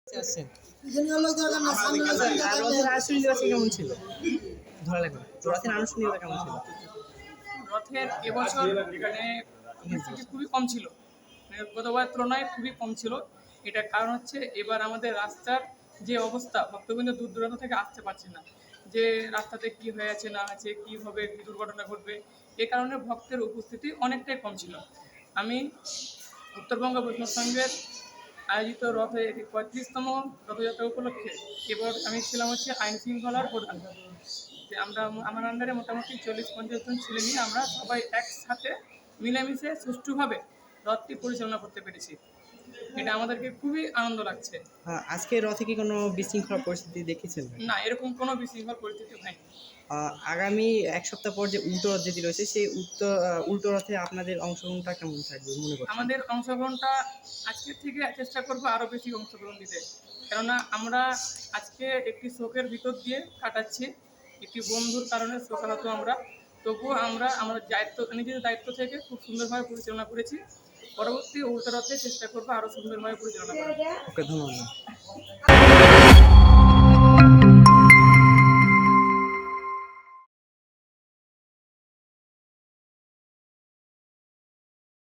আসছেন আর রথের আনুষ্ঠানিকতা কেমন ছিল? ধরা লাগবে না। রথের আনুষ্ঠানিকতা কেমন ছিল? রথের এবছর উপস্থিতি খুবই কম ছিল, গতবার তুলনায় খুবই কম ছিল। এটার কারণ হচ্ছে এবার আমাদের রাস্তার যে অবস্থা, ভক্তবৃন্দ দূর দূরান্ত থেকে আসতে পারছে না, যে রাস্তাতে কি হয়ে আছে না আছে, কীভাবে কী দুর্ঘটনা ঘটবে, এ কারণে ভক্তের উপস্থিতি অনেকটাই কম ছিল। আমি উত্তরবঙ্গ বৈষ্ণব সংঘের আয়োজিত রথের 35তম রথযাত্রা উপলক্ষে এবার আমি ছিলাম হচ্ছে আইন শৃঙ্খলার প্রধান। যে আমরা আমার আন্ডারে মোটামুটি 40-50 জন ছেলে নিয়ে আমরা সবাই একসাথে মিলেমিশে সুষ্ঠুভাবে রথটি পরিচালনা করতে পেরেছি। এটা আমাদেরকে খুবই আনন্দ লাগছে। আজকে রথে কি কোনো বিশৃঙ্খলা পরিস্থিতি দেখেছেন? না, এরকম কোনো বিশৃঙ্খল পরিস্থিতি হয়নি। আগামী এক সপ্তাহ পর যে উল্টো রথ যেটি রয়েছে সেই উল্টো রথে আপনাদের অংশগ্রহণটা কেমন থাকবে মনে করছেন? আমাদের অংশগ্রহণটা আজকের থেকে চেষ্টা করবো আরও বেশি অংশগ্রহণ দিতে, কেননা আমরা আজকে একটি শোকের ভিতর দিয়ে কাটাচ্ছি, একটি বন্ধুর কারণে শোকাহত আমরা। তবুও আমরা আমাদের নিজেদের দায়িত্ব থেকে খুব সুন্দরভাবে পরিচালনা করেছি। পরবর্তী উল্টো রথে চেষ্টা করবো আরও সুন্দরভাবে পরিচালনা করার। ওকে, ধন্যবাদ।